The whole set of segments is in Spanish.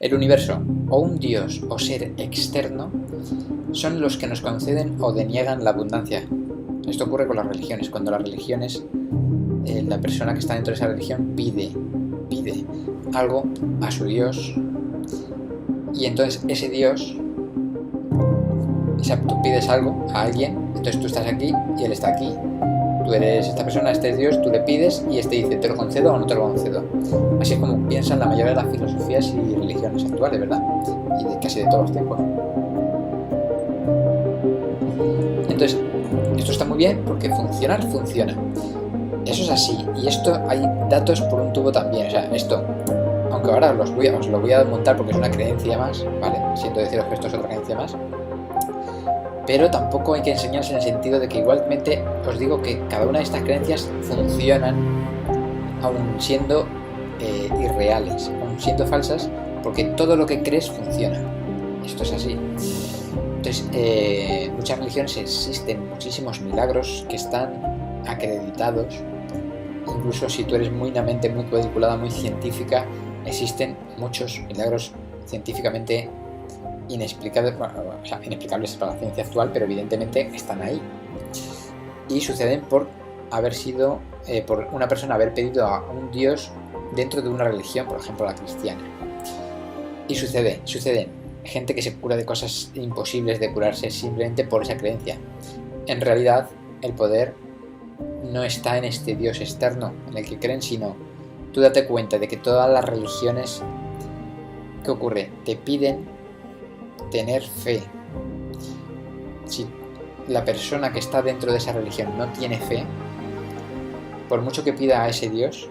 El universo, o un Dios o ser externo, son los que nos conceden o deniegan la abundancia. Esto ocurre con las religiones. Cuando las religiones, la persona que está dentro de esa religión pide algo a su Dios, y entonces ese Dios, tú pides algo a alguien, entonces tú estás aquí y él está aquí. Tú eres esta persona, este es Dios, tú le pides y este dice, ¿te lo concedo o no te lo concedo? Así es como piensan la mayoría de las filosofías y religiones actuales, ¿verdad? Y de casi de todos los tiempos. Entonces, esto está muy bien porque funcionar funciona. Eso es así. Y esto hay datos por un tubo también. O sea, esto, aunque ahora os lo voy a desmontar porque es una creencia más, ¿vale? Siento deciros que esto es otra creencia más. Pero tampoco hay que enseñarse en el sentido de que igualmente os digo que cada una de estas creencias funcionan aun siendo irreales, aun siendo falsas, porque todo lo que crees funciona. Esto es así. Entonces, muchas religiones existen muchísimos milagros que están acreditados. Incluso si tú eres una mente muy cuadriculada, muy científica, existen muchos milagros científicamente inexplicables para la ciencia actual, pero evidentemente están ahí. Y suceden por haber sido, por una persona haber pedido a un Dios dentro de una religión, por ejemplo la cristiana. Y suceden gente que se cura de cosas imposibles de curarse simplemente por esa creencia. En realidad, el poder no está en este Dios externo en el que creen, sino tú date cuenta de que todas las religiones, ¿qué ocurre? Te piden tener fe. Si la persona que está dentro de esa religión no tiene fe, por mucho que pida a ese Dios,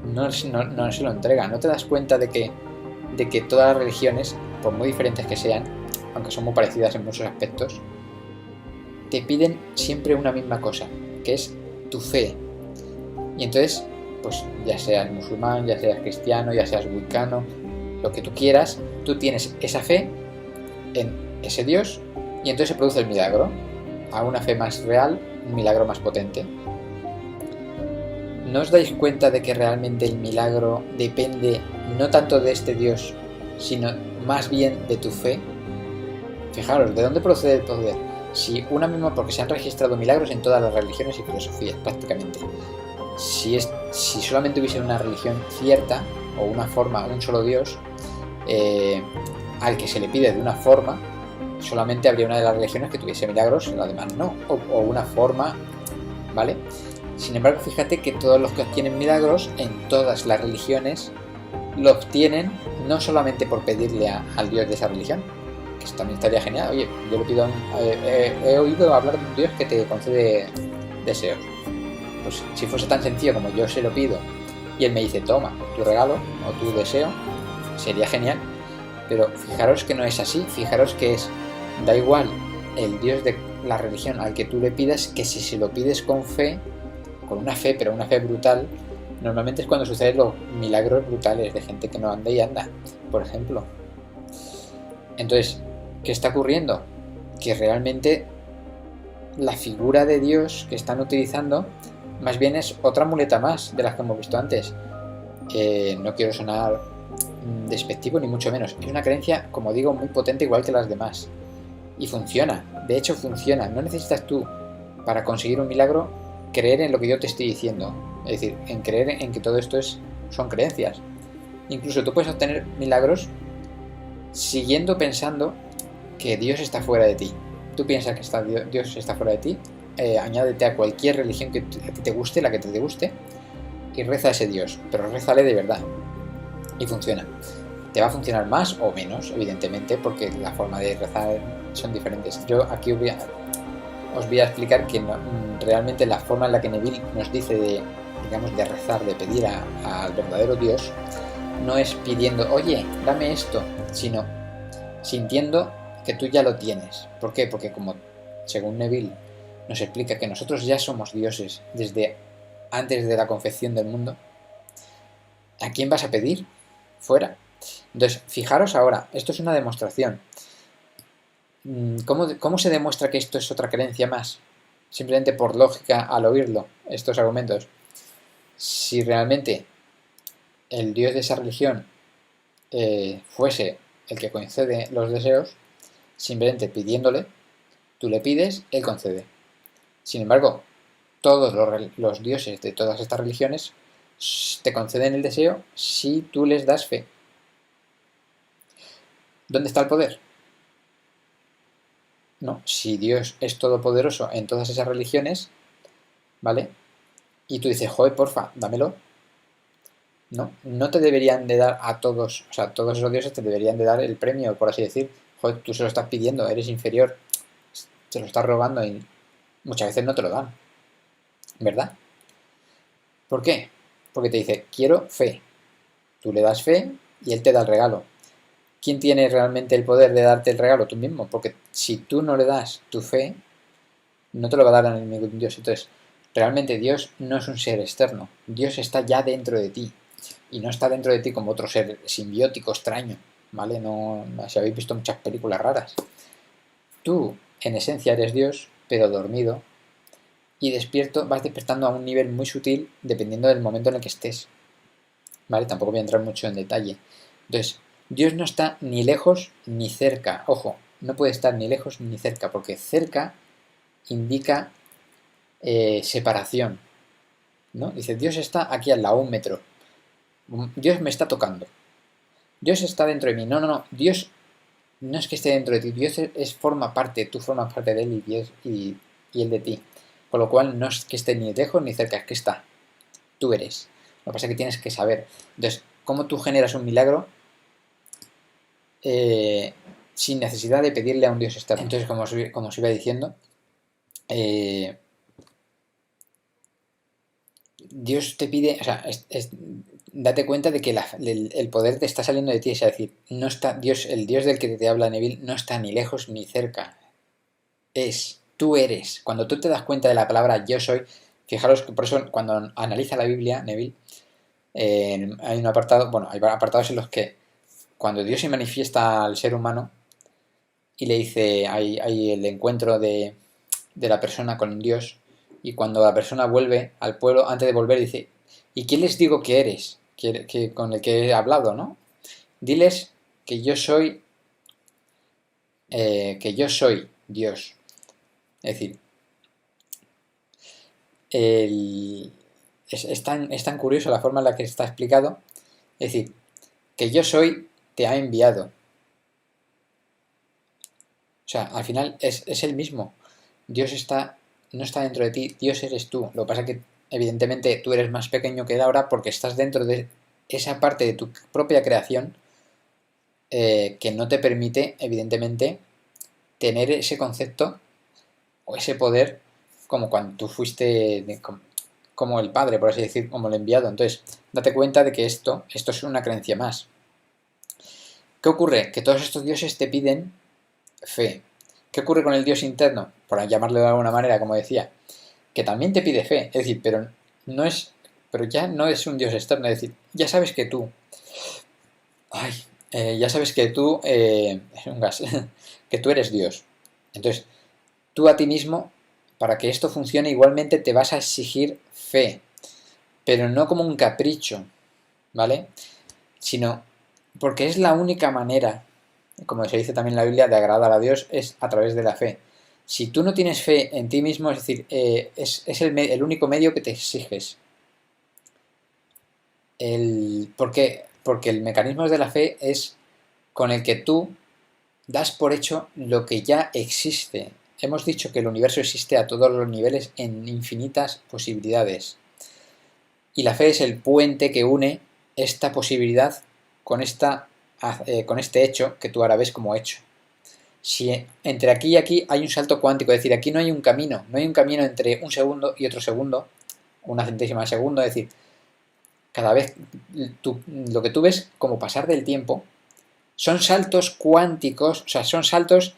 no se lo entrega. ¿No te das cuenta de que todas las religiones, por muy diferentes que sean, aunque son muy parecidas en muchos aspectos, te piden siempre una misma cosa, que es tu fe? Y entonces, pues ya seas musulmán, ya seas cristiano, ya seas wicano, lo que tú quieras, tú tienes esa fe en ese Dios y entonces se produce el milagro. A una fe más real, un milagro más potente. ¿No os dais cuenta de que realmente el milagro depende no tanto de este Dios, sino más bien de tu fe? Fijaros, ¿de dónde procede el poder? Si una misma, porque se han registrado milagros en todas las religiones y filosofías prácticamente. Si solamente hubiese una religión cierta, o una forma, un solo Dios, al que se le pide de una forma, solamente habría una de las religiones que tuviese milagros y la demás no, o una forma, ¿vale? Sin embargo, fíjate que todos los que obtienen milagros en todas las religiones lo obtienen no solamente por pedirle al Dios de esa religión, que esto también estaría genial. Oye, yo le pido he oído hablar de un Dios que te concede deseos. Pues si fuese tan sencillo como yo se lo pido y él me dice, toma, tu regalo o tu deseo, sería genial. Pero fijaros que no es así. Fijaros que da igual el Dios de la religión al que tú le pidas, que si se lo pides con fe, con una fe, pero una fe brutal, normalmente es cuando suceden los milagros brutales de gente que no anda y anda, por ejemplo. Entonces, ¿qué está ocurriendo? Que realmente la figura de Dios que están utilizando más bien es otra muleta más de las que hemos visto antes. No quiero sonar despectivo ni mucho menos. Es una creencia, como digo, muy potente, igual que las demás. Y funciona. De hecho, funciona. No necesitas tú, para conseguir un milagro, creer en lo que yo te estoy diciendo. Es decir, en creer en que todo esto son creencias. Incluso tú puedes obtener milagros siguiendo pensando que Dios está fuera de ti. Tú piensas que Dios está fuera de ti, añádete a cualquier religión que a ti te guste, la que te guste, y reza a ese Dios, pero rézale de verdad. Y funciona. Te va a funcionar más o menos, evidentemente, porque la forma de rezar son diferentes. Yo aquí os voy a explicar que realmente la forma en la que Neville nos dice de rezar, de pedir al verdadero Dios, no es pidiendo, oye, dame esto, sino sintiendo que tú ya lo tienes. ¿Por qué? Porque como, según Neville, nos explica que nosotros ya somos dioses desde antes de la concepción del mundo, ¿a quién vas a pedir? Fuera. Entonces, fijaros ahora, esto es una demostración. ¿Cómo se demuestra que esto es otra creencia más? Simplemente por lógica al oírlo, estos argumentos. Si realmente el Dios de esa religión fuese el que concede los deseos, simplemente pidiéndole, tú le pides, él concede. Sin embargo, todos los dioses de todas estas religiones te conceden el deseo si tú les das fe. ¿Dónde está el poder? No, si Dios es todopoderoso en todas esas religiones, ¿vale? Y tú dices, joder, porfa, dámelo. No, no te deberían de dar a todos, o sea, todos esos dioses te deberían de dar el premio, por así decir. Joder, tú se lo estás pidiendo, eres inferior, te lo estás robando y muchas veces no te lo dan, ¿verdad? ¿Por qué? Porque te dice, quiero fe. Tú le das fe y él te da el regalo. ¿Quién tiene realmente el poder de darte el regalo? Tú mismo, porque si tú no le das tu fe, no te lo va a dar a ningún Dios. Entonces, realmente Dios no es un ser externo. Dios está ya dentro de ti. Y no está dentro de ti como otro ser simbiótico, extraño. ¿Vale? No, si habéis visto muchas películas raras. Tú, en esencia, eres Dios, pero dormido. Y despierto, vas despertando a un nivel muy sutil dependiendo del momento en el que estés. ¿Vale? Tampoco voy a entrar mucho en detalle. Entonces, Dios no está ni lejos ni cerca. Ojo, no puede estar ni lejos ni cerca, porque cerca indica separación, ¿no? Dice, Dios está aquí al lado, 1 metro. Dios me está tocando. Dios está dentro de mí. No, no, no. Dios no es que esté dentro de ti. Dios forma parte, tú formas parte de él y, Dios, y él de ti. Con lo cual no es que esté ni lejos ni cerca, es que está. Tú eres. Lo que pasa es que tienes que saber. Entonces, ¿cómo tú generas un milagro sin necesidad de pedirle a un Dios externo? Entonces, como os iba diciendo, Dios te pide, o sea, date cuenta de que el poder te está saliendo de ti, es decir, no está Dios, el Dios del que te habla Neville no está ni lejos ni cerca, tú eres. Cuando tú te das cuenta de la palabra yo soy, fijaros que por eso cuando analiza la Biblia, Neville, hay un apartado, bueno, hay apartados en los que cuando Dios se manifiesta al ser humano y le dice, hay el encuentro de la persona con Dios, y cuando la persona vuelve al pueblo, antes de volver dice, ¿y quién les digo que eres? Con el que he hablado, ¿no? Diles que yo soy Dios. Es decir, es tan curioso la forma en la que está explicado. Es decir, que yo soy te ha enviado. O sea, al final es el mismo. Dios no está dentro de ti, Dios eres tú. Lo que pasa es que evidentemente tú eres más pequeño que él ahora porque estás dentro de esa parte de tu propia creación que no te permite, evidentemente, tener ese concepto o ese poder como cuando tú fuiste como el padre, por así decir, como el enviado. Entonces, date cuenta de que esto es una creencia más. ¿Qué ocurre? Que todos estos dioses te piden fe. ¿Qué ocurre con el Dios interno? Por llamarlo de alguna manera, como decía, que también te pide fe, es decir, pero ya no es un Dios externo, es decir, ya sabes que tú, es un gas, que tú eres Dios. Entonces, tú a ti mismo, para que esto funcione, igualmente te vas a exigir fe, pero no como un capricho, ¿vale? Sino porque es la única manera, como se dice también en la Biblia, de agradar a Dios es a través de la fe. Si tú no tienes fe en ti mismo, es decir, es el único medio que te exiges. ¿Por qué? Porque el mecanismo de la fe es con el que tú das por hecho lo que ya existe. Hemos dicho que el universo existe a todos los niveles en infinitas posibilidades. Y la fe es el puente que une esta posibilidad con este hecho que tú ahora ves como hecho. Si entre aquí y aquí hay un salto cuántico, es decir, aquí no hay un camino entre un segundo y otro segundo, una centésima de segundo, es decir, cada vez lo que tú ves como pasar del tiempo son saltos cuánticos, o sea, son saltos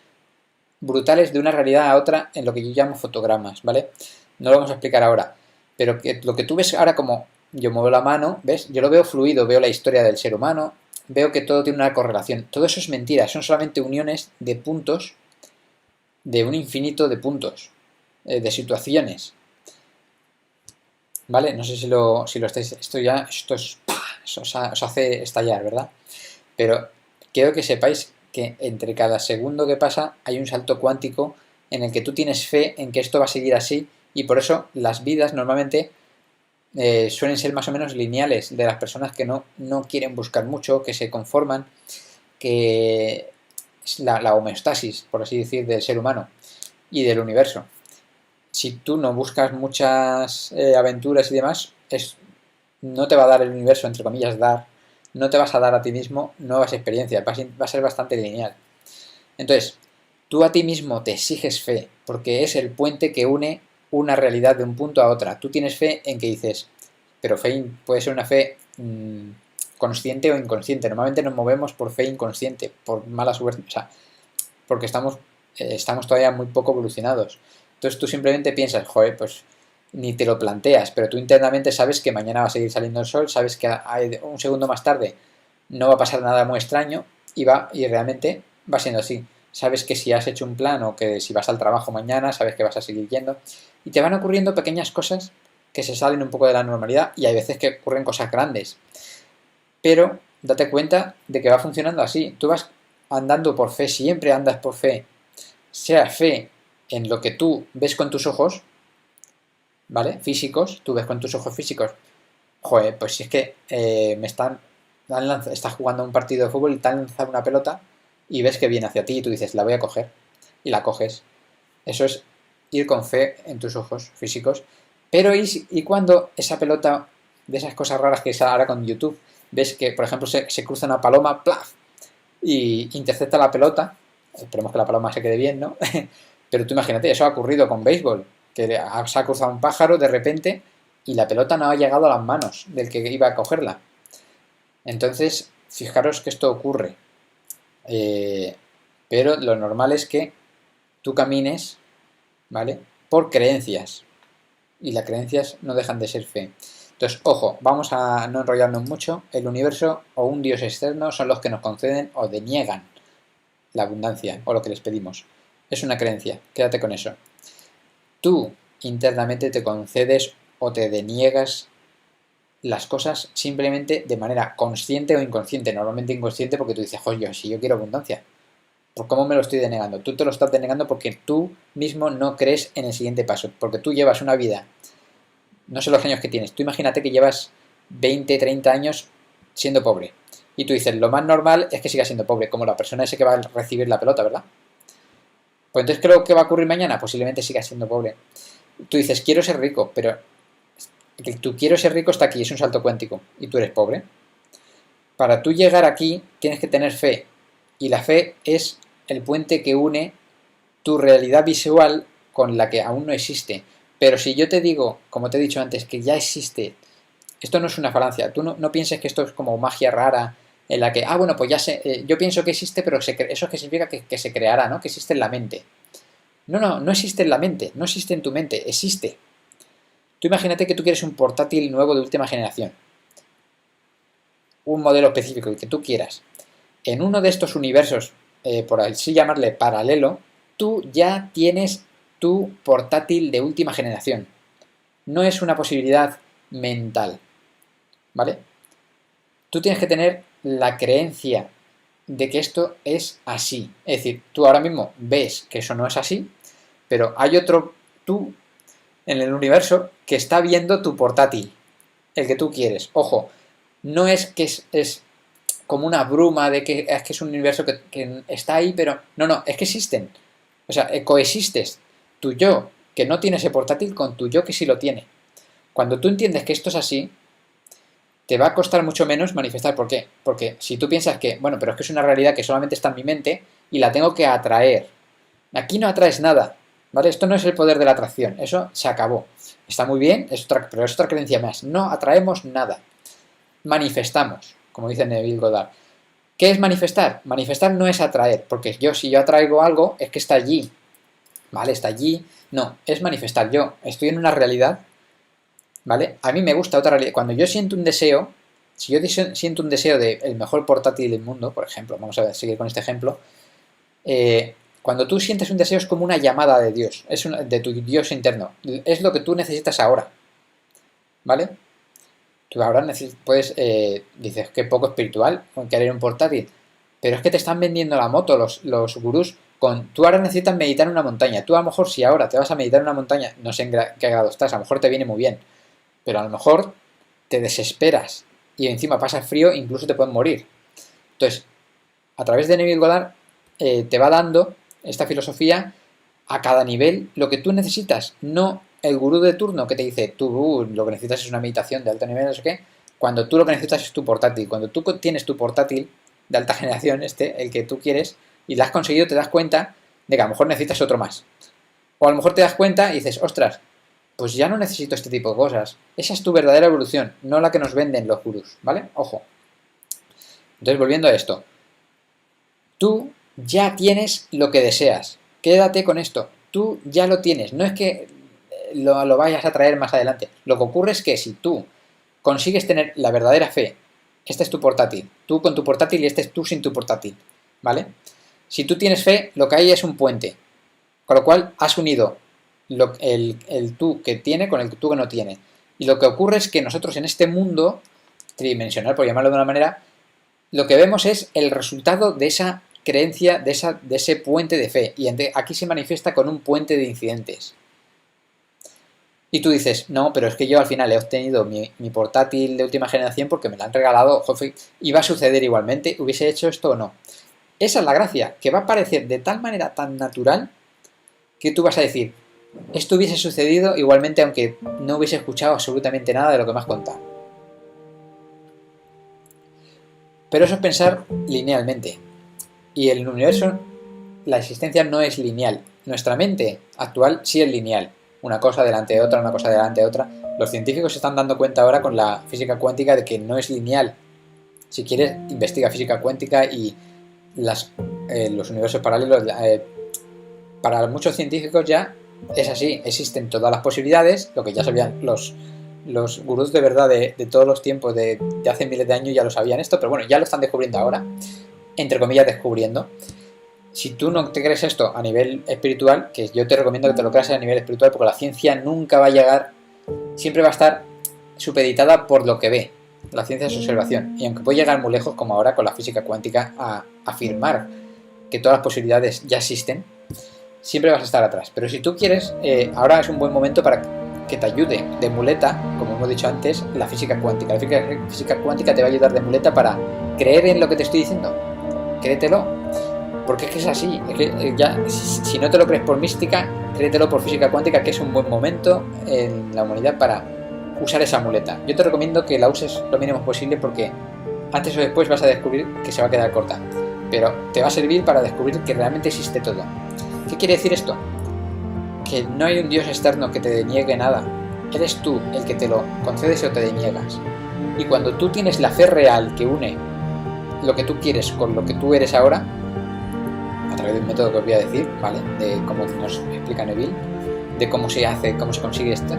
brutales de una realidad a otra en lo que yo llamo fotogramas, ¿vale? No lo vamos a explicar ahora, pero lo que tú ves ahora como yo muevo la mano, ¿ves? Yo lo veo fluido, veo la historia del ser humano, veo que todo tiene una correlación. Todo eso es mentira, son solamente uniones de puntos, de un infinito de puntos, de situaciones. ¿Vale? No sé si lo estáis... Esto os hace estallar, ¿verdad? Pero quiero que sepáis que entre cada segundo que pasa hay un salto cuántico en el que tú tienes fe en que esto va a seguir así, y por eso las vidas normalmente suelen ser más o menos lineales, de las personas que no quieren buscar mucho, que se conforman, que es la homeostasis, por así decir, del ser humano y del universo. Si tú no buscas muchas aventuras y demás, no te va a dar el universo, entre comillas, no te vas a dar a ti mismo nuevas experiencias, va a ser bastante lineal. Entonces, tú a ti mismo te exiges fe, porque es el puente que une una realidad de un punto a otra. Tú tienes fe en que dices, pero fe puede ser una fe consciente o inconsciente. Normalmente nos movemos por fe inconsciente, por mala suerte, o sea, porque estamos todavía muy poco evolucionados. Entonces tú simplemente piensas, joder, pues ni te lo planteas, pero tú internamente sabes que mañana va a seguir saliendo el sol, sabes que un segundo más tarde no va a pasar nada muy extraño y realmente va siendo así. Sabes que si has hecho un plan o que si vas al trabajo mañana, sabes que vas a seguir yendo. Y te van ocurriendo pequeñas cosas que se salen un poco de la normalidad, y hay veces que ocurren cosas grandes. Pero date cuenta de que va funcionando así. Tú vas andando por fe, siempre andas por fe. Sea fe en lo que tú ves con tus ojos, ¿vale? Físicos, tú ves con tus ojos físicos. Joder, pues si es que estás jugando un partido de fútbol y te han lanzado una pelota y ves que viene hacia ti y tú dices, la voy a coger, y la coges. Eso es ir con fe en tus ojos físicos. Pero ¿y cuando esa pelota, de esas cosas raras que ahora con YouTube, ves que, por ejemplo, se cruza una paloma, ¡plaf!, y intercepta la pelota? Esperemos que la paloma se quede bien, ¿no? Pero tú imagínate, eso ha ocurrido con béisbol, que se ha cruzado un pájaro de repente y la pelota no ha llegado a las manos del que iba a cogerla. Entonces, fijaros que esto ocurre. Pero lo normal es que tú camines, ¿vale?, por creencias. Y las creencias no dejan de ser fe. Entonces, ojo, vamos a no enrollarnos mucho. El universo o un dios externo son los que nos conceden o deniegan la abundancia o lo que les pedimos. Es una creencia, quédate con eso. Tú internamente te concedes o te deniegas las cosas simplemente de manera consciente o inconsciente. Normalmente inconsciente, porque tú dices, joder, si yo quiero abundancia, ¿por cómo me lo estoy denegando? Tú te lo estás denegando porque tú mismo no crees en el siguiente paso, porque tú llevas una vida, no sé los años que tienes, tú imagínate que llevas 20, 30 años siendo pobre, y tú dices, lo más normal es que sigas siendo pobre, como la persona ese que va a recibir la pelota, ¿verdad? Pues entonces, ¿qué es lo que va a ocurrir mañana? Posiblemente sigas siendo pobre. Tú dices, quiero ser rico, pero que tú quiero ser rico está aquí, es un salto cuántico, y tú eres pobre. Para tú llegar aquí, tienes que tener fe, y la fe es el puente que une tu realidad visual con la que aún no existe. Pero si yo te digo, como te he dicho antes, que ya existe, esto no es una falacia. Tú no pienses que esto es como magia rara en la que, bueno, pues ya sé, yo pienso que existe, pero eso es que significa que se creará, ¿no? Que existe en la mente. No existe en la mente, no existe en tu mente, existe. Tú imagínate que tú quieres un portátil nuevo de última generación, un modelo específico, el que tú quieras. En uno de estos universos, por así llamarle paralelo, tú ya tienes tu portátil de última generación. No es una posibilidad mental, ¿vale? Tú tienes que tener la creencia de que esto es así. Es decir, tú ahora mismo ves que eso no es así, pero hay otro tú en el universo que está viendo tu portátil, el que tú quieres. Ojo, no es que es como una bruma de que es un universo que está ahí, pero no, es que existen. O sea, coexistes tu yo que no tiene ese portátil con tu yo que sí lo tiene. Cuando tú entiendes que esto es así, te va a costar mucho menos manifestar. ¿Por qué? Porque si tú piensas que, bueno, pero es que es una realidad que solamente está en mi mente y la tengo que atraer. Aquí no atraes nada, ¿vale? Esto no es el poder de la atracción, eso se acabó. Está muy bien, pero es otra creencia más. No atraemos nada. Manifestamos, como dice Neville Goddard. ¿Qué es manifestar? Manifestar no es atraer, porque si yo atraigo algo, es que está allí. ¿Vale? Está allí. No, es manifestar. Yo estoy en una realidad, ¿vale? A mí me gusta otra realidad. Cuando yo siento un deseo, si yo siento un deseo del mejor portátil del mundo, por ejemplo, vamos a seguir con este ejemplo, cuando tú sientes un deseo es como una llamada de Dios, de tu Dios interno. Es lo que tú necesitas ahora, ¿vale? Tú ahora puedes, dices que poco espiritual con querer un portátil, pero es que te están vendiendo la moto los gurús tú ahora necesitas meditar en una montaña. Tú a lo mejor si ahora te vas a meditar en una montaña, no sé en qué grado estás, a lo mejor te viene muy bien, pero a lo mejor te desesperas y encima pasas frío, incluso te pueden morir. Entonces, a través de Neville Goddard te va dando esta filosofía a cada nivel lo que tú necesitas, no el gurú de turno que te dice, tú lo que necesitas es una meditación de alto nivel, no sé qué, cuando tú lo que necesitas es tu portátil. Cuando tú tienes tu portátil de alta generación, el que tú quieres, y lo has conseguido, te das cuenta de que a lo mejor necesitas otro más. O a lo mejor te das cuenta y dices, ostras, pues ya no necesito este tipo de cosas. Esa es tu verdadera evolución, no la que nos venden los gurús, ¿vale? Ojo. Entonces, volviendo a esto. Tú ya tienes lo que deseas. Quédate con esto. Tú ya lo tienes. No es que lo vayas a traer más adelante. Lo que ocurre es que si tú consigues tener la verdadera fe, este es tu portátil, tú con tu portátil y este es tú sin tu portátil, ¿vale? Si tú tienes fe, lo que hay es un puente, con lo cual has unido el tú que tiene con el tú que no tiene. Y lo que ocurre es que nosotros en este mundo tridimensional, por llamarlo de una manera, lo que vemos es el resultado de esa creencia, de ese puente de fe. Y aquí se manifiesta con un puente de incidentes. Y tú dices, no, pero es que yo al final he obtenido mi portátil de última generación porque me la han regalado, joder, y va a suceder igualmente, hubiese hecho esto o no. Esa es la gracia, que va a parecer de tal manera tan natural que tú vas a decir, esto hubiese sucedido igualmente aunque no hubiese escuchado absolutamente nada de lo que me has contado. Pero eso es pensar linealmente. Y el universo, la existencia no es lineal. Nuestra mente actual sí es lineal. Una cosa delante de otra, una cosa delante de otra. Los científicos se están dando cuenta ahora con la física cuántica de que no es lineal. Si quieres, investiga física cuántica y los universos paralelos. Para muchos científicos ya es así. Existen todas las posibilidades, lo que ya sabían los gurús de verdad de todos los tiempos, de hace miles de años ya lo sabían esto, pero bueno, ya lo están descubriendo ahora. Entre comillas, descubriendo. Si tú no te crees esto a nivel espiritual, que yo te recomiendo que te lo creas a nivel espiritual, porque la ciencia nunca va a llegar, siempre va a estar supeditada por lo que ve. La ciencia es observación, y aunque puede llegar muy lejos, como ahora con la física cuántica, a afirmar que todas las posibilidades ya existen, siempre vas a estar atrás. Pero si tú quieres, ahora es un buen momento para que te ayude de muleta, como hemos dicho antes, la física cuántica. La física cuántica te va a ayudar de muleta para creer en lo que te estoy diciendo. Créetelo. Porque es que es así, es que ya, si no te lo crees por mística, créetelo por física cuántica, que es un buen momento en la humanidad para usar esa muleta. Yo te recomiendo que la uses lo mínimo posible porque antes o después vas a descubrir que se va a quedar corta. Pero te va a servir para descubrir que realmente existe todo. ¿Qué quiere decir esto? Que no hay un Dios externo que te deniegue nada. Eres tú el que te lo concedes o te deniegas. Y cuando tú tienes la fe real que une lo que tú quieres con lo que tú eres ahora, a través de un método que os voy a decir, ¿vale? De cómo nos explica Neville, de cómo se hace, cómo se consigue esto.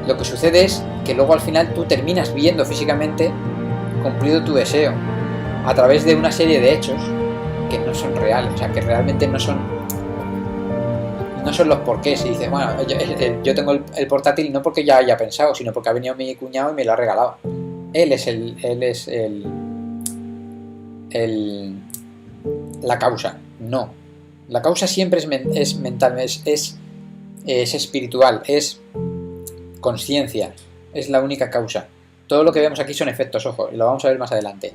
Lo que sucede es que luego al final tú terminas viendo físicamente cumplido tu deseo a través de una serie de hechos que no son reales, o sea, que realmente no son los porqués. Y dices, bueno, yo tengo el portátil no porque ya haya pensado, sino porque ha venido mi cuñado y me lo ha regalado. Él es la causa. No. La causa siempre es mental, es espiritual, es conciencia. Es la única causa. Todo lo que vemos aquí son efectos, ojo, y lo vamos a ver más adelante.